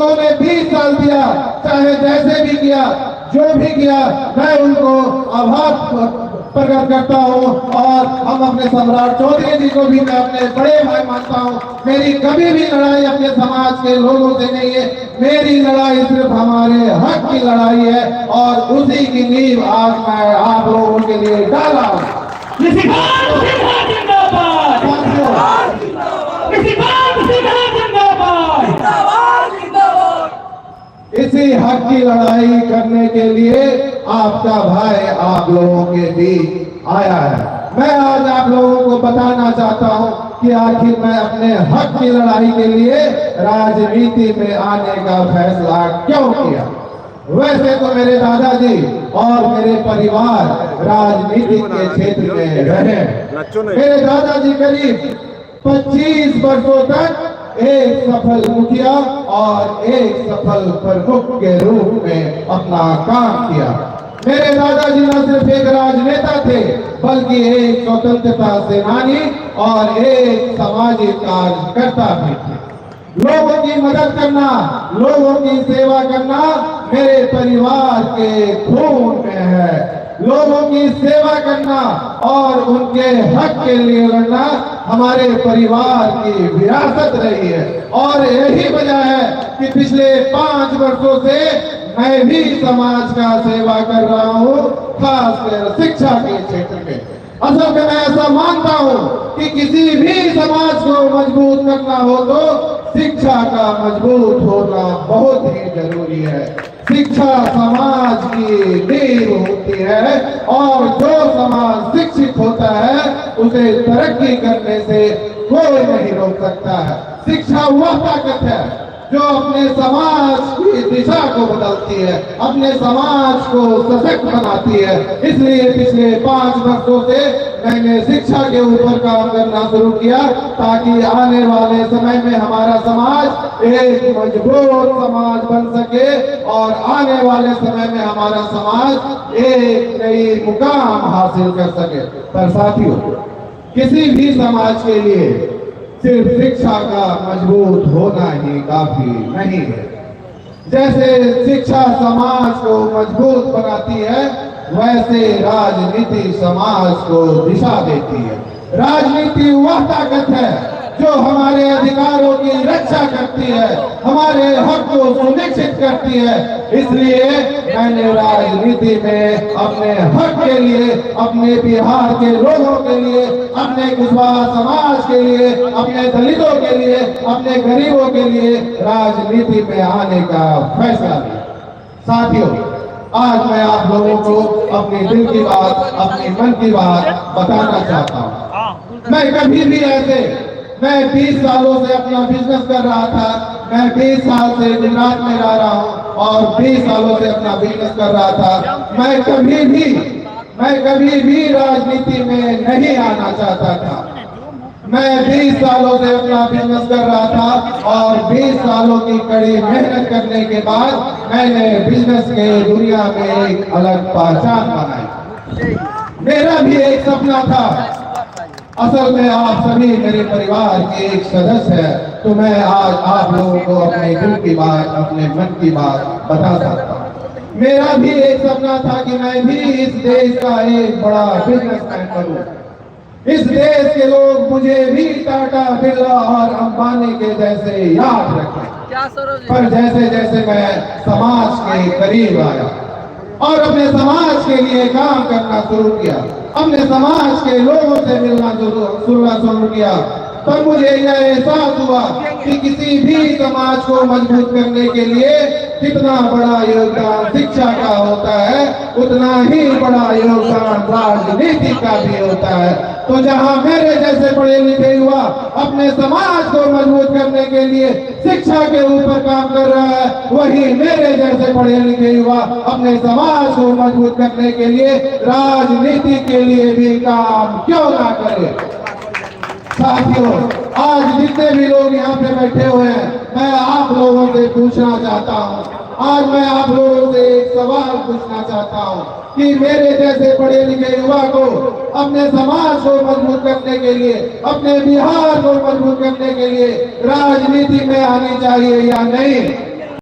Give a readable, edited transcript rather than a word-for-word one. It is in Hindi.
उन्होंने 20 साल दिया, चाहे जैसे भी किया, जो भी किया, मैं उनको आभार प्रकट करता हूँ। और हम अपने सम्राट चौधरी जी को भी मैं अपने बड़े भाई मानता हूँ। मेरी कभी भी लड़ाई अपने समाज के लोगों से नहीं है, मेरी लड़ाई सिर्फ हमारे हक की लड़ाई है और उसी की नींव आज मैं आप लोगों के लिए डाला हूँ। इसी हक की लड़ाई करने के लिए आपका भाई आप लोगों के बीच आया है। मैं आज आप लोगों को बताना चाहता हूं कि आखिर मैं अपने हक की लड़ाई के लिए राजनीति में आने का फैसला क्यों किया। वैसे तो मेरे दादाजी और मेरे परिवार राजनीति के क्षेत्र में रहे। मेरे दादाजी करीब 25 वर्षों तक एक सफल मुखिया और एक सफल प्रमुख के रूप में अपना काम किया। मेरे दादाजी न सिर्फ एक राजनेता थे, बल्कि एक स्वतंत्रता सेनानी और एक सामाजिक कार्यकर्ता भी थे। लोगों की मदद करना, लोगों की सेवा करना मेरे परिवार के खून में है। लोगों की सेवा करना और उनके हक के लिए लड़ना हमारे परिवार की विरासत रही है। और यही वजह है कि पिछले 5 वर्षों से मैं भी समाज का सेवा कर रहा हूँ, खासकर शिक्षा के क्षेत्र में। असल में मैं ऐसा मानता हूँ कि किसी भी समाज को मजबूत करना हो तो शिक्षा का मजबूत होना बहुत ही जरूरी है। शिक्षा समाज की नींव होती है और जो समाज शिक्षित होता है उसे तरक्की करने से कोई नहीं रोक सकता है। शिक्षा वह ताकत है जो अपने समाज की दिशा को बदलती है, अपने समाज को सशक्त बनाती है। इसलिए पिछले 5 वर्षों से मैंने शिक्षा के ऊपर काम करना शुरू किया ताकि आने वाले समय में हमारा समाज एक मजबूत समाज बन सके और आने वाले समय में हमारा समाज एक नई मुकाम हासिल कर सके। पर साथियों, किसी भी समाज के लिए सिर्फ शिक्षा का मजबूत होना ही काफी नहीं है। जैसे शिक्षा समाज को मजबूत बनाती है, वैसे राजनीति समाज को दिशा देती है। राजनीति वह ताकत है जो हमारे अधिकारों की रक्षा करती है, हमारे हक को सुनिश्चित करती है। इसलिए मैंने राजनीति में अपने हक के लिए, अपने बिहार के लोगों के लिए, अपने कुशवाहा समाज के लिए, अपने दलितों के लिए, अपने गरीबों के लिए राजनीति में आने का फैसला लिया। साथियों, आज मैं आप लोगों को अपने दिल की बात, अपने मन की बात बताना चाहता हूँ। मैं कभी भी मैं 20 सालों से अपना बिजनेस कर रहा था। मैं 20 साल से गुजरात में रह रहा हूँ और 20 सालों से अपना बिजनेस कर रहा था। मैं कभी भी राजनीति में नहीं आना चाहता था। मैं 20 सालों से अपना बिजनेस कर रहा था और 20 सालों की कड़ी मेहनत करने के बाद मैंने बिजनेस के दुनिया में एक अलग पहचान बनाई। मेरा भी एक सपना था। असल में आप सभी मेरे परिवार के एक सदस्य हैं, तो मैं आज आप लोगों को अपने दिल की बात, अपने मन की बात बता सकता हूँ। मेरा भी एक सपना था कि मैं भी इस देश का एक बड़ा बिजनेसमैन बनूं। इस देश के लोग मुझे भी टाटा, बिरला और अंबानी के जैसे याद रखें। पर जैसे जैसे मैं समाज के करीब आया और अपने समाज के लिए काम करना शुरू किया, अपने समाज के लोगों से मिलना शुरू किया, तब मुझे यह एहसास हुआ कि किसी भी समाज को मजबूत करने के लिए जितना बड़ा योगदान शिक्षा का होता है, उतना ही बड़ा योगदान राजनीति का भी होता है। तो जहां मेरे जैसे पढ़े लिखे युवा अपने समाज को मजबूत करने के लिए शिक्षा के ऊपर काम कर रहा है, वही मेरे जैसे पढ़े लिखे युवा अपने समाज को मजबूत करने के लिए राजनीति के लिए भी काम क्यों ना करे। साथियों, आज जितने भी लोग यहाँ पे बैठे हुए हैं, मैं आप लोगों से पूछना चाहता हूँ, आज मैं आप लोगों से एक सवाल पूछना चाहता हूँ कि मेरे जैसे पढ़े लिखे युवा को अपने समाज को मजबूत करने के लिए, अपने बिहार को मजबूत करने के लिए राजनीति में आनी चाहिए या नहीं।